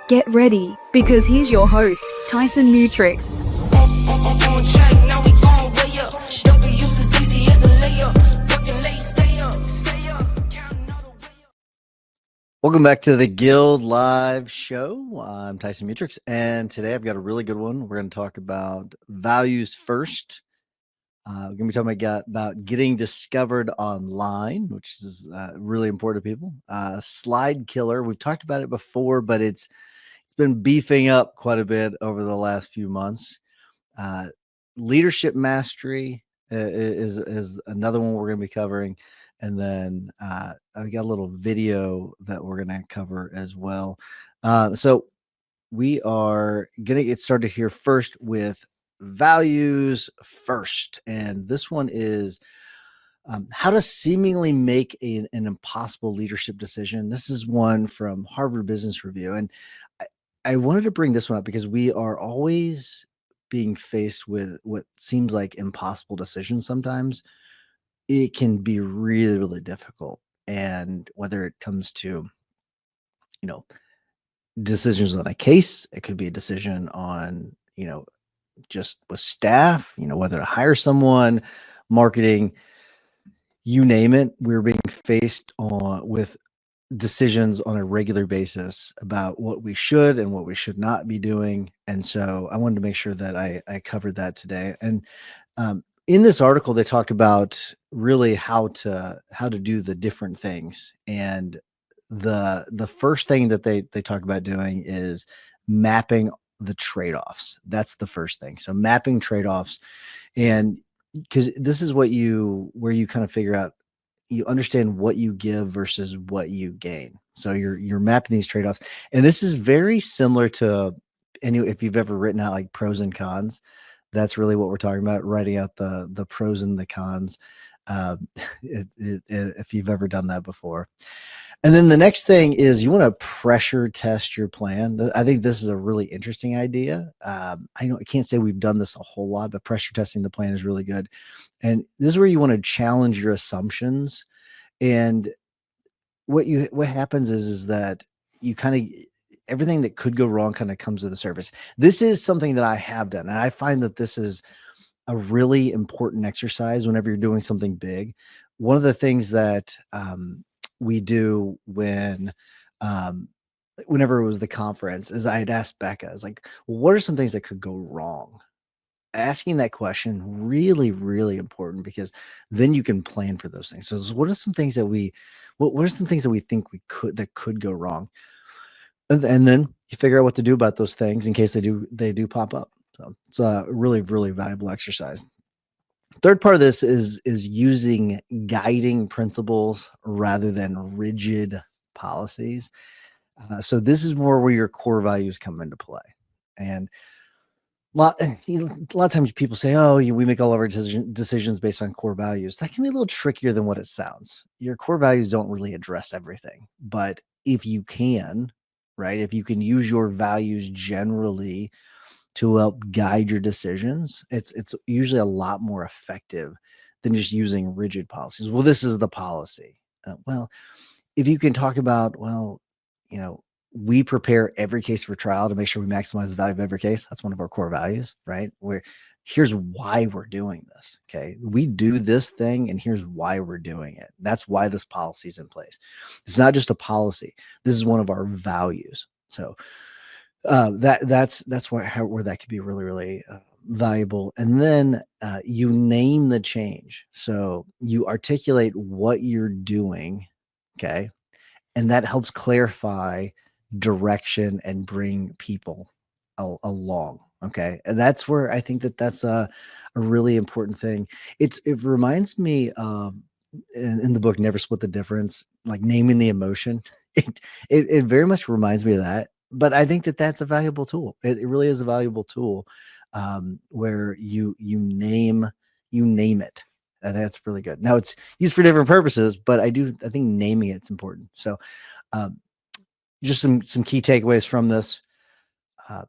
Get ready, because here's your host, Tyson Mutrix. Welcome back to the Guild Live Show. I'm Tyson Mutrix, and today I've got a really good one. We're going to talk about values first. We're going to be talking about getting discovered online, which is really important to people. Slide killer. We've talked about it before, but it's been beefing up quite a bit over the last few months. Leadership mastery is another one we're going to be covering. And then I've got a little video that we're going to cover as well. So we are going to get started here first with values first. And this one is how to seemingly make an impossible leadership decision. This is one from Harvard Business Review. And I wanted to bring this one up because we are always being faced with what seems like impossible decisions sometimes. It can be really, really difficult. And whether it comes to, decisions on a case, it could be a decision on, just with staff, whether to hire someone, marketing, you name it. We're being faced with decisions on a regular basis about what we should and what we should not be doing. And so I wanted to make sure that I covered that today. And in this article, they talk about really how to do the different things. And the first thing that they talk about doing is mapping the trade-offs. That's the first thing. So mapping trade-offs, and because this is where you kind of figure out, you understand what you give versus what you gain. So you're mapping these trade-offs, and this is very similar to if you've ever written out like pros and cons. That's really what we're talking about, writing out the pros and the cons, if you've ever done that before. And then the next thing is you want to pressure test your plan. I think this is a really interesting idea. I can't say we've done this a whole lot, but pressure testing the plan is really good. And this is where you want to challenge your assumptions. And what happens is that you kind of, everything that could go wrong kind of comes to the surface. This is something that I have done, and I find that this is a really important exercise whenever you're doing something big. One of the things that we do whenever it was the conference is I'd ask Becca, I was like, well, what are some things that could go wrong? Asking that question, really, really important, because then you can plan for those things. So what are some things that what are some things that we think that could go wrong? And then you figure out what to do about those things in case they do pop up. So it's a really, really valuable exercise. Third part of this is using guiding principles rather than rigid policies. So this is more where your core values come into play. And a lot of times people say, oh, we make all of our decisions based on core values. That can be a little trickier than what it sounds. Your core values don't really address everything. But if you can, right, if you can use your values generally to help guide your decisions, it's usually a lot more effective than just using rigid policies. Well, this is the policy. Well, if you can talk about, we prepare every case for trial to make sure we maximize the value of every case. That's one of our core values, right? Here's why we're doing this. Okay. We do this thing, and here's why we're doing it. That's why this policy is in place. It's not just a policy. This is one of our values. So that's where that could be really, really valuable. And then you name the change. So you articulate what you're doing. Okay. And that helps clarify direction and bring people along. Okay. And that's where I think that's a really important thing. It reminds me of in the book, Never Split the Difference, like naming the emotion. It very much reminds me of that. But I think that's a valuable tool. It really is a valuable tool where you name it. And that's really good. Now it's used for different purposes, but I think naming it's important. So just some key takeaways from this.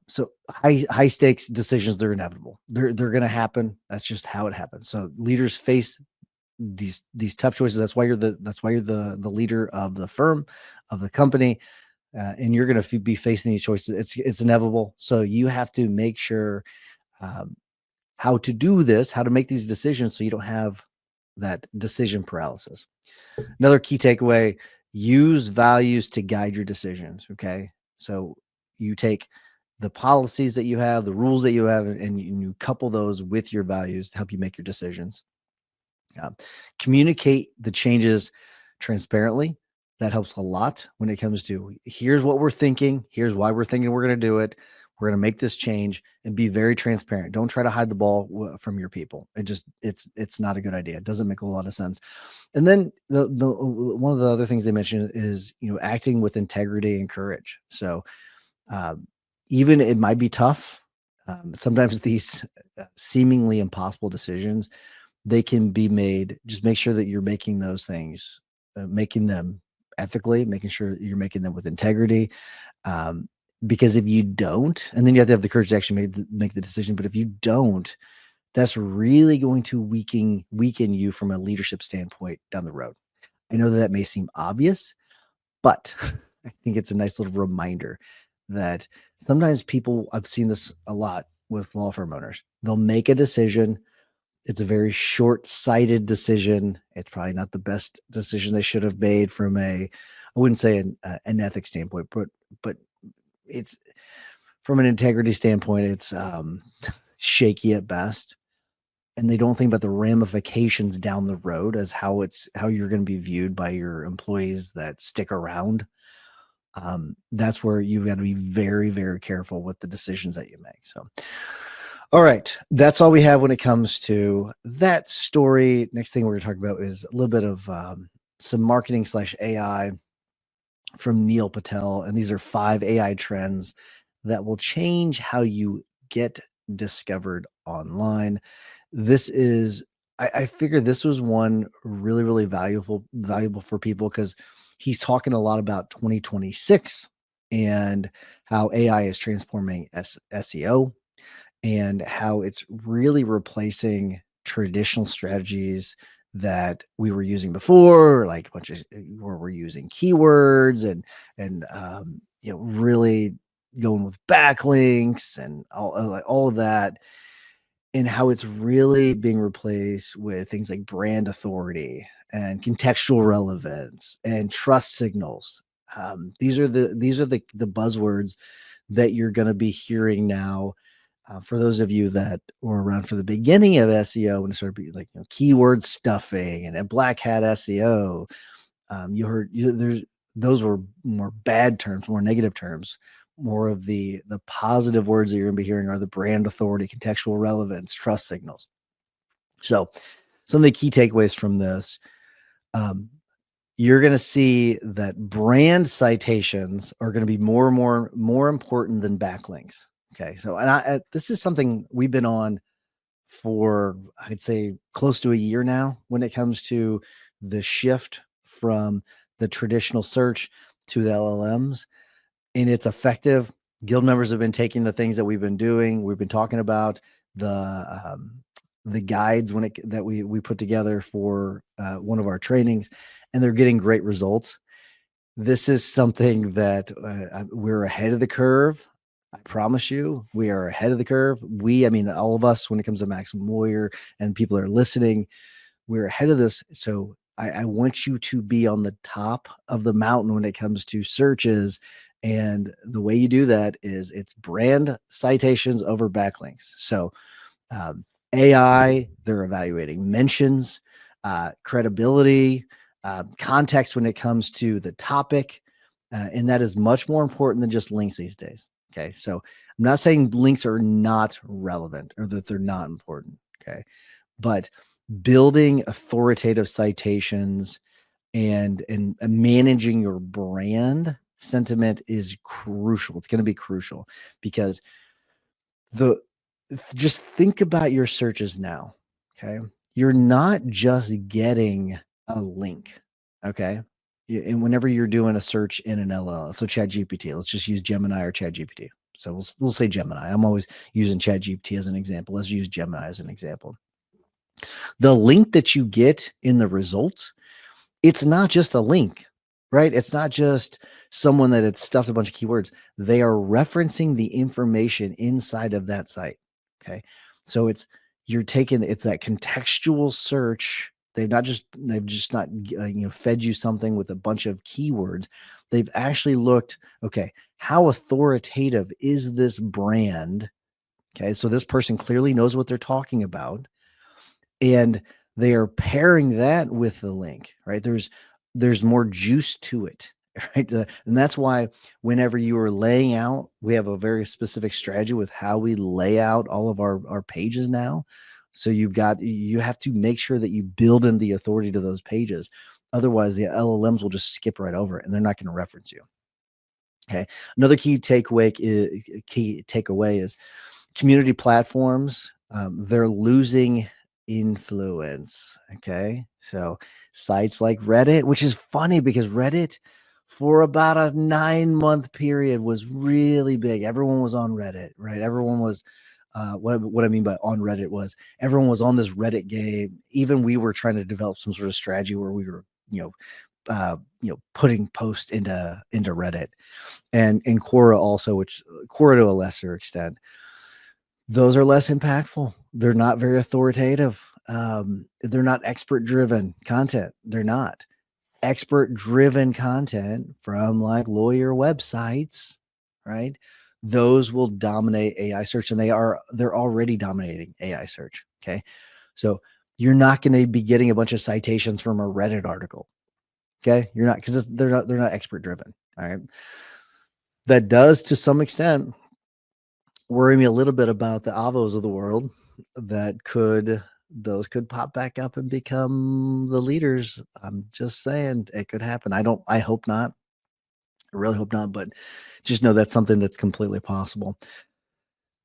So high stakes decisions, they're inevitable. They're going to happen. That's just how it happens. So leaders face these tough choices. That's why you're the leader of the firm, of the company. and you're going to be facing these choices. It's inevitable. So you have to make sure um, how to do this, how to make these decisions, so you don't have that decision paralysis. Another key takeaway: use values to guide your decisions. Okay, so you take the policies that you have, the rules that you have, and you couple those with your values to help you make your decisions. Communicate the changes transparently. That helps a lot when it comes to here's what we're thinking, here's why we're thinking we're going to do it. We're going to make this change, and be very transparent. Don't try to hide the ball from your people. It's not a good idea. It doesn't make a lot of sense. And then the one of the other things they mentioned is acting with integrity and courage. So um, even it might be tough. Sometimes these seemingly impossible decisions, they can be made. Just make sure that you're making those things, making them ethically, making sure you're making them with integrity. Um, because if you don't, and then you have to have the courage to actually make the decision. But if you don't, that's really going to weaken you from a leadership standpoint down the road. I know that may seem obvious, but I think it's a nice little reminder that sometimes people, I've seen this a lot with law firm owners, they'll make a decision. It's a very short-sighted decision. It's probably not the best decision they should have made from I wouldn't say an ethics standpoint, but it's from an integrity standpoint, it's shaky at best. And they don't think about the ramifications down the road as how you're going to be viewed by your employees that stick around. That's where you've got to be very, very careful with the decisions that you make. So, all right, that's all we have when it comes to that story. Next thing we're going to talk about is a little bit of some marketing / AI from Neil Patel. And these are 5 AI trends that will change how you get discovered online. This is, I figure this was one really, really valuable for people, because he's talking a lot about 2026 and how AI is transforming SEO, and how it's really replacing traditional strategies that we were using before, like a bunch of where we're using keywords and really going with backlinks and all of that, and how it's really being replaced with things like brand authority and contextual relevance and trust signals. These are the buzzwords that you're going to be hearing now. For those of you that were around for the beginning of SEO, when it started being like keyword stuffing and black hat SEO, those were more bad terms, more negative terms. More of the positive words that you're going to be hearing are the brand authority, contextual relevance, trust signals. So some of the key takeaways from this, you're going to see that brand citations are going to be more and more important than backlinks. Okay. So, and this is something we've been on for, I'd say, close to a year now, when it comes to the shift from the traditional search to the LLMs. And it's effective. Guild members have been taking the things that we've been doing. We've been talking about the guides that we put together for one of our trainings, and they're getting great results. This is something that we're ahead of the curve. I promise you, we are ahead of the curve. I mean, all of us, when it comes to Maximum Warrior and people are listening, we're ahead of this. So I want you to be on the top of the mountain when it comes to searches. And the way you do that is it's brand citations over backlinks. So AI, they're evaluating mentions, credibility, context when it comes to the topic. And that is much more important than just links these days. Okay. So I'm not saying links are not relevant or that they're not important. Okay. But building authoritative citations and managing your brand sentiment is crucial. It's going to be crucial, because just think about your searches now. Okay. You're not just getting a link. Okay. And whenever you're doing a search in an LLM, so ChatGPT, let's just use Gemini or ChatGPT. So we'll say Gemini. I'm always using ChatGPT as an example. Let's use Gemini as an example. The link that you get in the results, it's not just a link, right? It's not just someone that had stuffed a bunch of keywords. They are referencing the information inside of that site. Okay. So it's that contextual search. They've just not fed you something with a bunch of keywords. They've actually looked, okay, how authoritative is this brand? Okay. So this person clearly knows what they're talking about, and they are pairing that with the link, right? There's more juice to it, right? And that's why whenever you are laying out, we have a very specific strategy with how we lay out all of our pages now. So you have to make sure that you build in the authority to those pages. Otherwise, the LLMs will just skip right over it, and they're not going to reference you. Okay. Another key takeaway is community platforms, they're losing influence. Okay. So sites like Reddit, which is funny because Reddit for about a 9-month period was really big. Everyone was on Reddit, right? Everyone was, what I mean by on Reddit was everyone was on this Reddit game. Even we were trying to develop some sort of strategy where we were, putting posts into Reddit and Quora also, which Quora to a lesser extent. Those are less impactful. They're not very authoritative. They're not expert driven content. They're not expert driven content from like lawyer websites, right? Those will dominate AI search, and they're already dominating AI search. Okay. So you're not going to be getting a bunch of citations from a Reddit article. Okay. You're not, because they're not expert driven. All right. That does to some extent worry me a little bit about the Avos of the world those could pop back up and become the leaders. I'm just saying it could happen. I hope not. I really hope not, but just know that's something that's completely possible.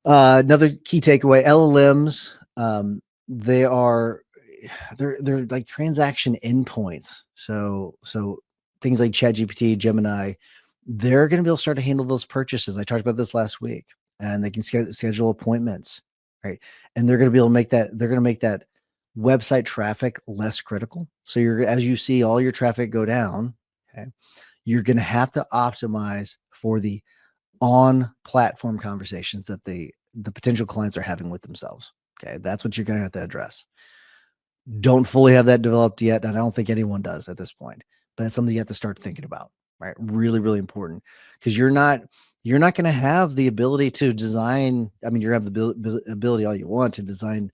Another key takeaway, LLMs, they are they're like transaction endpoints. So things like ChatGPT, Gemini, they're going to be able to start to handle those purchases. I talked about this last week, and they can schedule appointments, right? And they're going to be able to make that. They're going to make that website traffic less critical. So as you see all your traffic go down, okay, you're going to have to optimize for the on platform conversations that the potential clients are having with themselves. Okay, that's what you're going to have to address. Don't fully have that developed yet, and I don't think anyone does at this point. But it's something you have to start thinking about, right? Really, really important, because you're not going to have the ability to design. I mean, you have the ability all you want to design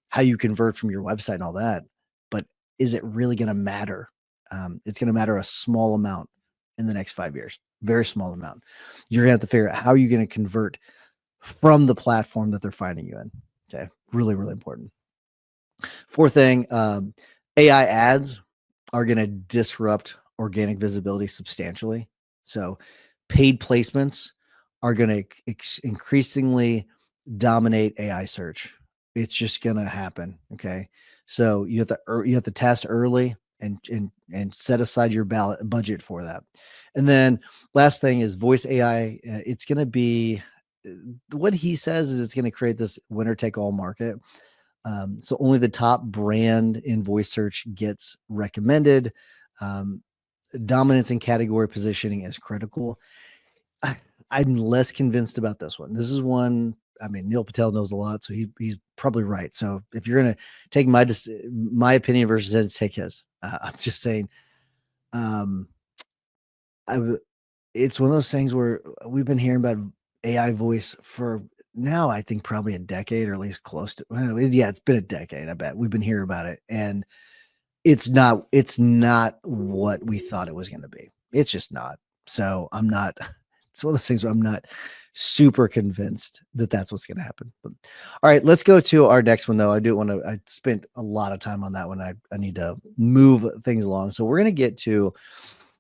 how you convert from your website and all that, but is it really going to matter? It's going to matter a small amount in the next 5 years, very small amount. You're going to have to figure out how you're going to convert from the platform that they're finding you in. Okay, really, really important. Fourth thing, AI ads are going to disrupt organic visibility substantially. So paid placements are going to increasingly dominate AI search. It's just going to happen. Okay. So you have to test early and set aside your budget for that. And then last thing is voice AI. It's going to be what he says is it's going to create this winner take all market. So only the top brand in voice search gets recommended. Dominance in category positioning is critical. I'm less convinced about this one. This is one. I mean, Neil Patel knows a lot, so he's probably right. So if you're gonna take my opinion versus his, take his. I'm just saying. It's one of those things where we've been hearing about AI voice for now, I think probably a decade, or at least close to. Well, yeah, it's been a decade. I bet we've been hearing about it, and it's not what we thought it was going to be. It's just not. So I'm not. It's one of those things where I'm not super convinced that that's what's going to happen. But, all right, let's go to our next one though. I spent a lot of time on that one. I need to move things along. So we're going to get to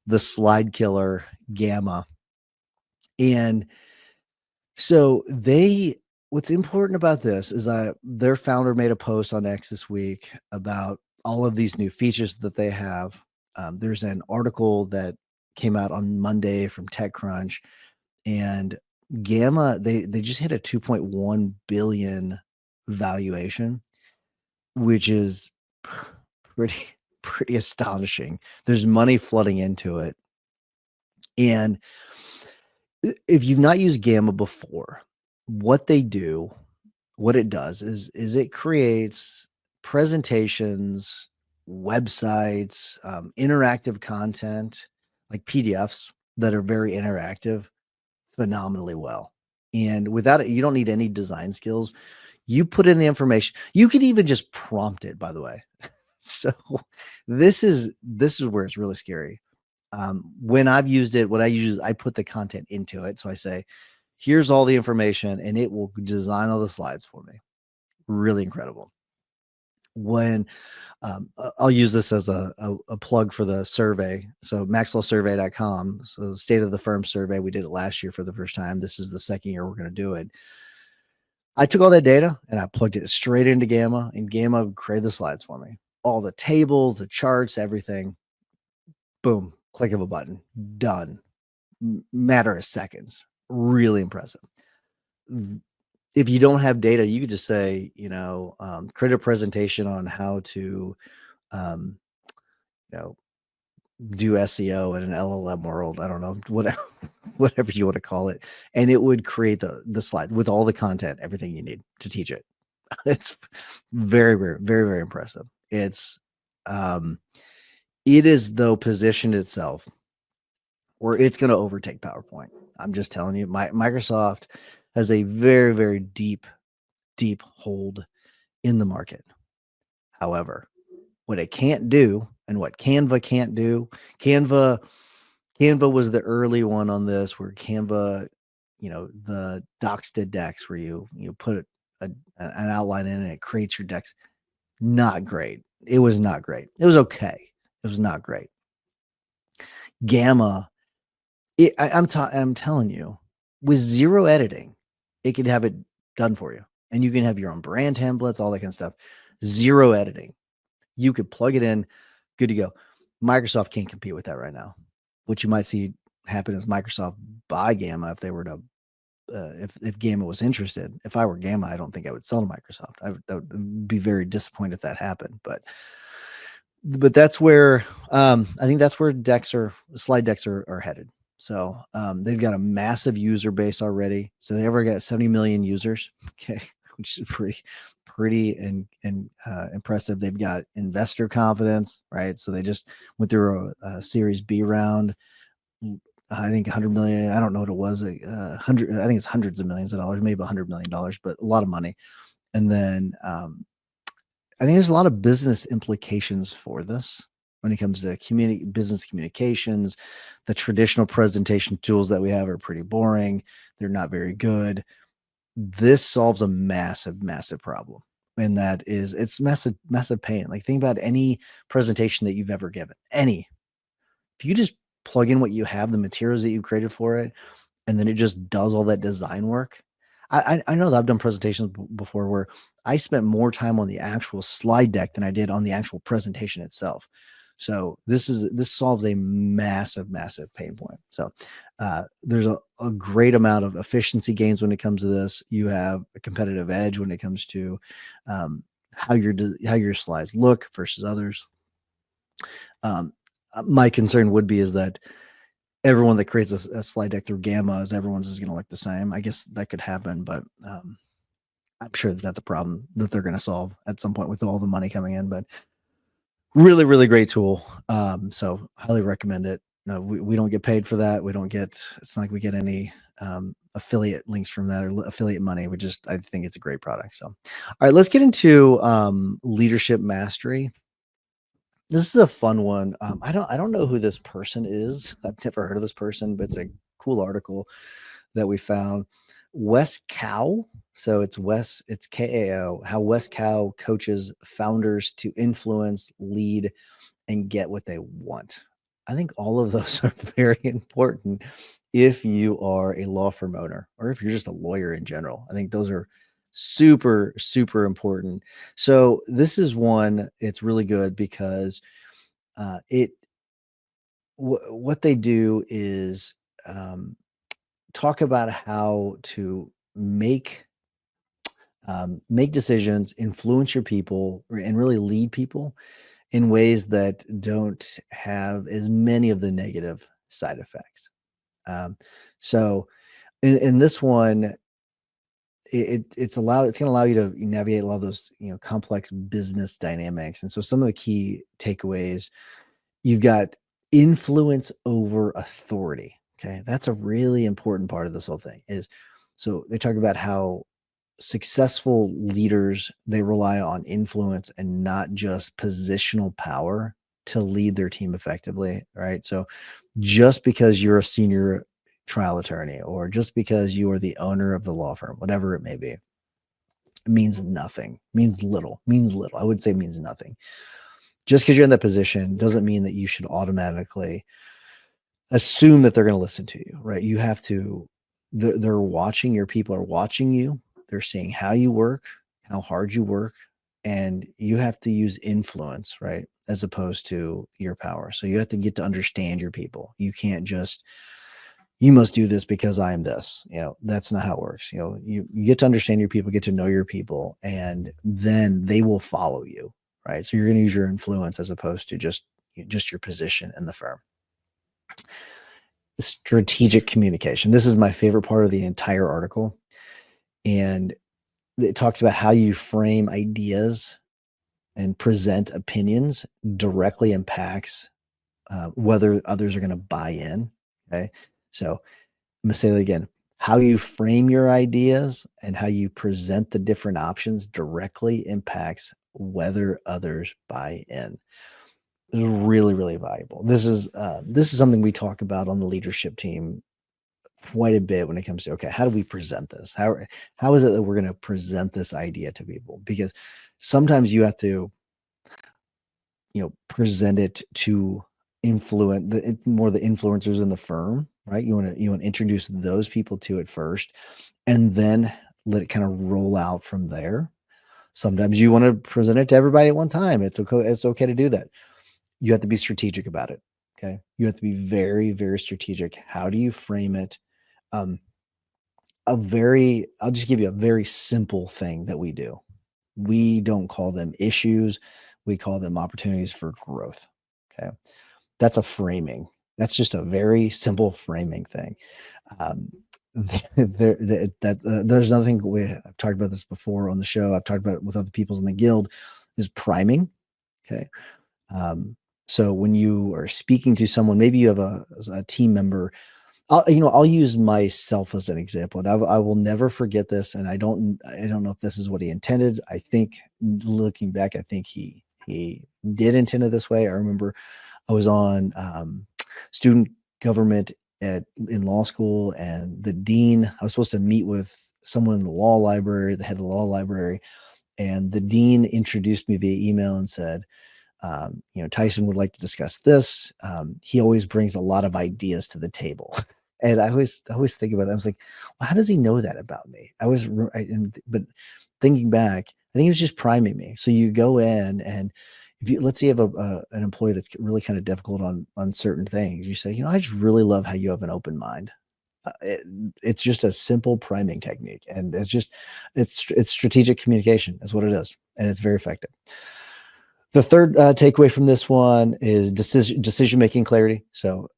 the slide killer Gamma. And so what's important about this is their founder made a post on X this week about all of these new features that they have. There's an article that came out on Monday from TechCrunch, and Gamma, they just hit a 2.1 billion valuation, which is pretty astonishing. There's money flooding into it. And if you've not used Gamma before, what they do, what it does is it creates presentations, websites, interactive content like PDFs that are very interactive phenomenally well. And without it, you don't need any design skills. You put in the information. You could even just prompt it, by the way. So this is where it's really scary. When I've used it, what I use, I put the content into it. So I say, here's all the information, and it will design all the slides for me. Really incredible. When I'll use this as a plug for the survey. So maxwellsurvey.com. So the state of the firm survey, we did it last year for the first time. This is the second year we're going to do it. I took all that data and I plugged it straight into Gamma, and Gamma created the slides for me. All the tables, the charts, everything. Boom, click of a button, done. Matter of seconds. Really impressive. If you don't have data, you could just say, create a presentation on how to, um, do SEO in an LLM world. I don't know, whatever you want to call it. And it would create the slide with all the content, everything you need to teach it. It's very, very, very, very impressive. It is though positioned itself where it's going to overtake PowerPoint. I'm just telling you, Microsoft has a very, very deep hold in the market. However, what it can't do and what Canva can't do, Canva was the early one on this, where Canva, the docs to decks, where you put an outline in and it creates your decks. Not great. It was not great. It was okay. It was not great. Gamma, I'm telling you, with zero editing, it could have it done for you. And you can have your own brand templates, all that kind of stuff. Zero editing. You could plug it in, good to go. Microsoft can't compete with that right now. What you might see happen is Microsoft buy Gamma if they were to, if Gamma was interested. If I were Gamma, I don't think I would sell to Microsoft. I would be very disappointed if that happened. But that's where I think that's where slide decks are headed. So they've got a massive user base already. So they ever got 70 million users, okay, which is pretty and impressive. They've got investor confidence, right? So they just went through a Series B round. I think 100 million. I don't know what it was. 100. I think it's hundreds of millions of dollars, maybe $100 million, but a lot of money. And then I think there's a lot of business implications for this when it comes to business communications. The traditional presentation tools that we have are pretty boring. They're not very good. This solves a massive, massive problem. And that is, it's massive, massive pain. Like, think about any presentation that you've ever given. If you just plug in what you have, the materials that you've created for it, and then it just does all that design work. I know that I've done presentations before where I spent more time on the actual slide deck than I did on the actual presentation itself. So this solves a massive, massive pain point. So there's a great amount of efficiency gains when it comes to this. You have a competitive edge when it comes to how your slides look versus others. My concern would be is that everyone that creates a slide deck through Gamma everyone's is going to look the same. I guess that could happen, but I'm sure that's a problem that they're going to solve at some point with all the money coming in. But really, really great tool. So highly recommend it. No, we don't get paid for that. It's not like we get any affiliate links from that or affiliate money. I think it's a great product. So, all right, let's get into leadership mastery. This is a fun one. I don't know who this person is. I've never heard of this person, but it's a cool article that we found. Wes Kao. So it's KAO. How Wes Kao coaches founders to influence, lead, and get what they want. I think all of those are very important if you are a law firm owner or if you're just a lawyer in general. I think those are super, super important. So this is one, it's really good because what they do is talk about how to make decisions, influence your people, and really lead people in ways that don't have as many of the negative side effects. So in this one, it's going to allow you to navigate a lot of those complex business dynamics. And so some of the key takeaways, you've got influence over authority. Okay, that's a really important part of this whole thing. Is so they talk about how successful leaders, they rely on influence and not just positional power to lead their team effectively, right? So just because you're a senior trial attorney or just because you are the owner of the law firm, whatever it may be, it means nothing, means little, I would say means nothing. Just because you're in that position doesn't mean that you should automatically assume that they're going to listen to you, right? You have to, they're watching, your people are watching you. They're seeing how you work, how hard you work, and you have to use influence, right? As opposed to your power. So you have to get to understand your people. You can't just, you must do this because I am this. That's not how it works. You get to understand your people, get to know your people, and then they will follow you, right? So you're going to use your influence as opposed to just your position in the firm. Strategic communication. This is my favorite part of the entire article. And it talks about how you frame ideas and present opinions directly impacts whether others are going to buy in. Okay. So I'm going to say that again. How you frame your ideas and how you present the different options directly impacts whether others buy in. Is really, really valuable. This is something we talk about on the leadership team quite a bit when it comes to, okay, how do we present this? How is it that we're going to present this idea to people? Because sometimes you have to, present it to influence more the influencers in the firm, right? You want to introduce those people to it first, and then let it kind of roll out from there. Sometimes you want to present it to everybody at one time. It's okay. It's okay to do that. You have to be strategic about it. Okay. You have to be very, very strategic. How do you frame it? I'll just give you a very simple thing that we do. We don't call them issues. We call them opportunities for growth. Okay. That's a framing. That's just a very simple framing thing. There's another thing I've talked about this before on the show. I've talked about it with other people in the guild is priming. Okay. So when you are speaking to someone, maybe you have a team member. I'll use myself as an example, and I will never forget this. And I don't know if this is what he intended. I think looking back, I think he did intend it this way. I remember I was on student government in law school, and the dean, I was supposed to meet with someone in the law library, the head of the law library, and the dean introduced me via email and said, Tyson would like to discuss this. He always brings a lot of ideas to the table. And I always think about that. I was like, well, how does he know that about me? But thinking back, I think he was just priming me. So you go in, and let's say you have an employee that's really kind of difficult on certain things. You say, I just really love how you have an open mind. It's just a simple priming technique, and it's strategic communication is what it is, and it's very effective. The third takeaway from this one is decision-making clarity. So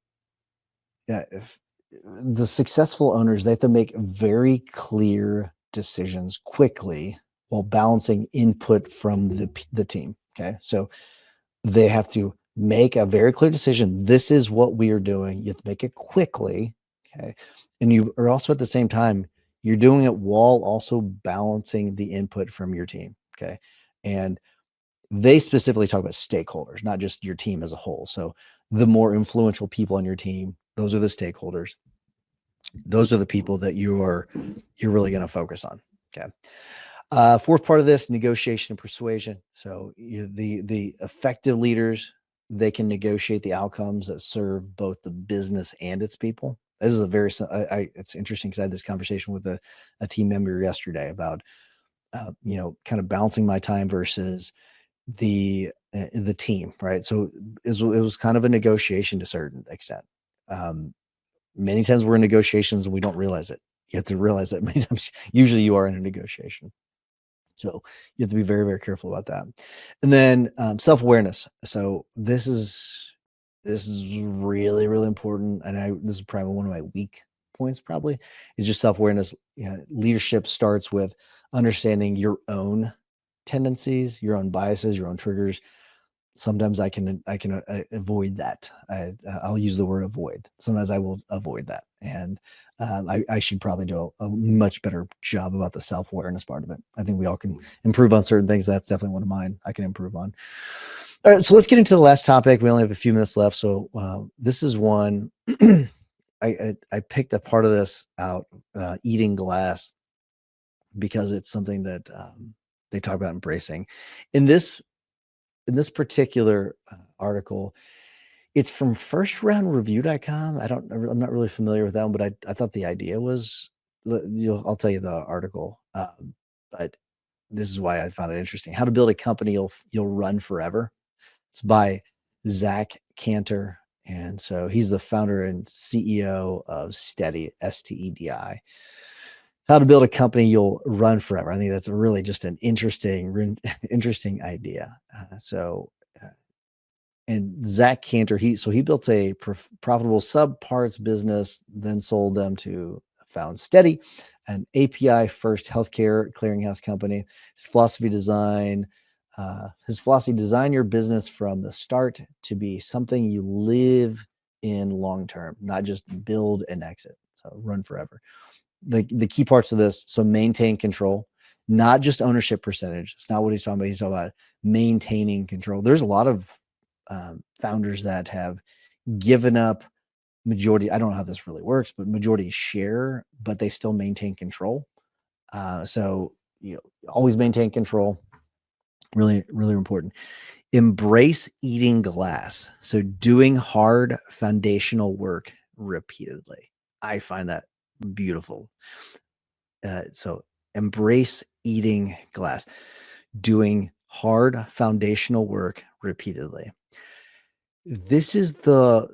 if the successful owners, they have to make very clear decisions quickly while balancing input from the team. Okay. So they have to make a very clear decision. This is what we are doing. You have to make it quickly. Okay. And you are also at the same time, you're doing it while also balancing the input from your team. Okay. And they specifically talk about stakeholders, not just your team as a whole. So the more influential people on your team, those are the stakeholders. Those are the people that you're really going to focus on. Okay. Fourth part of this, negotiation and persuasion. So the effective leaders, they can negotiate the outcomes that serve both the business and its people. This is it's interesting because I had this conversation with a team member yesterday about, kind of balancing my time versus the team, right? So it was kind of a negotiation to a certain extent. Many times we're in negotiations and we don't realize it. You have to realize that many times, usually you are in a negotiation. So you have to be very, very careful about that. And then self-awareness. So this is this is really, really important. And this is probably one of my weak points, probably, is just self-awareness. Leadership starts with understanding your own tendencies, your own biases, your own triggers. Sometimes I can avoid that. I'll use the word avoid. Sometimes I will avoid that, and I should probably do a much better job about the self-awareness part of it. I think we all can improve on certain things. That's definitely one of mine I can improve on. All right, so let's get into the last topic. We only have a few minutes left, so this is one. I picked a part of this out, eating glass, because it's something that they talk about embracing. In this particular article, it's from firstroundreview.com. I'm not really familiar with that one, but I thought the idea was, I'll tell you the article. But this is why I found it interesting. How to build a company you'll run forever. It's by Zach Cantor. And so he's the founder and CEO of Steady, Stedi. How to build a company you'll run forever. I think that's really just an interesting idea. And Zach Cantor, he built a profitable subparts business, then sold them to found Steady, an API first healthcare clearinghouse company. His philosophy, design your business from the start to be something you live in long term, not just build and exit. So run forever. The key parts of this: so maintain control, not just ownership percentage. It's not what he's talking about. He's talking about maintaining control. There's a lot of founders that have given up majority. I don't know how this really works, but majority share, but they still maintain control. So always maintain control. Really, really important. Embrace eating glass. So doing hard foundational work repeatedly. I find that beautiful. So embrace eating glass, doing hard foundational work repeatedly. This is the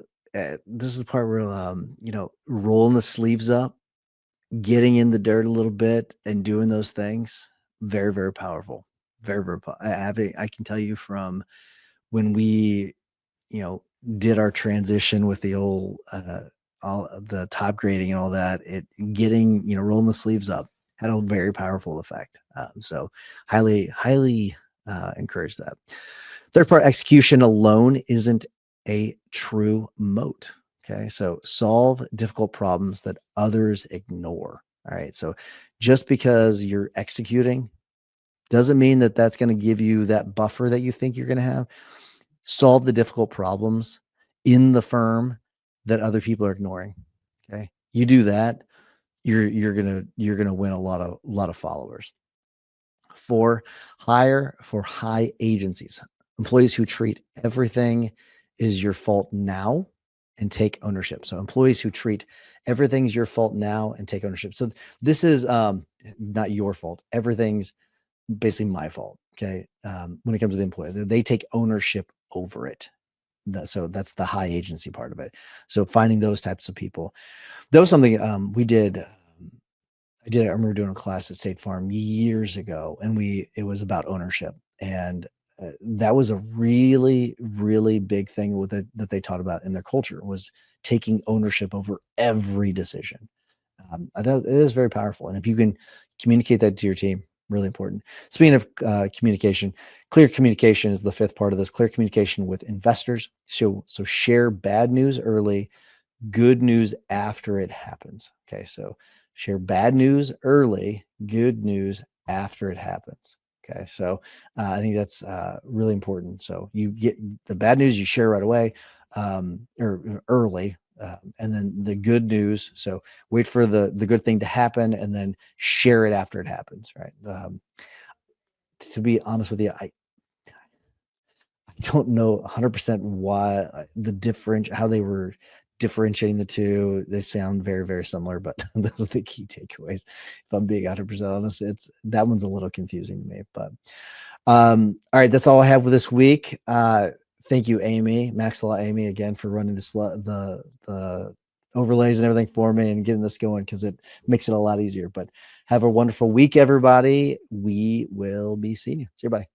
part where rolling the sleeves up, getting in the dirt a little bit, and doing those things. Very, very powerful. Very, very powerful. I can tell you from when we did our transition with the old all of the top grading and all that, rolling the sleeves up had a very powerful effect. So highly encourage that. Third part, execution alone isn't a true moat. Okay, so solve difficult problems that others ignore. All right, so just because you're executing doesn't mean that that's going to give you that buffer that you think you're going to have. Solve the difficult problems in the firm that other people are ignoring. Okay, you do that, you're gonna win a lot of followers. 4, hire for high agencies, employees who treat everything is your fault now and take ownership. So employees who treat everything's your fault now and take ownership. So this is not your fault. Everything's basically my fault. Okay. When it comes to the employee, they take ownership over it. So that's the high agency part of it. So finding those types of people. That was something we did. I remember doing a class at State Farm years ago, and it was about ownership. And that was a really, really big thing that they taught about in their culture, was taking ownership over every decision. I thought it is very powerful. And if you can communicate that to your team, really important. Speaking of communication, clear communication is the 5th part of this. Clear communication with investors. So share bad news early, good news after it happens. Okay, so share bad news early, good news after it happens. Okay, so I think that's really important. So you get the bad news, you share right away, or early. And then the good news. So wait for the good thing to happen and then share it after it happens. Right. To be honest with you, I don't know 100% why how they were differentiating the two. They sound very, very similar, but those are the key takeaways. If I'm being 100% honest, that one's a little confusing to me, but all right. That's all I have for this week. Thank you, Amy, Maxwell, Amy, again for running the overlays and everything for me and getting this going, because it makes it a lot easier. But have a wonderful week, everybody. We will be seeing you. See you, buddy.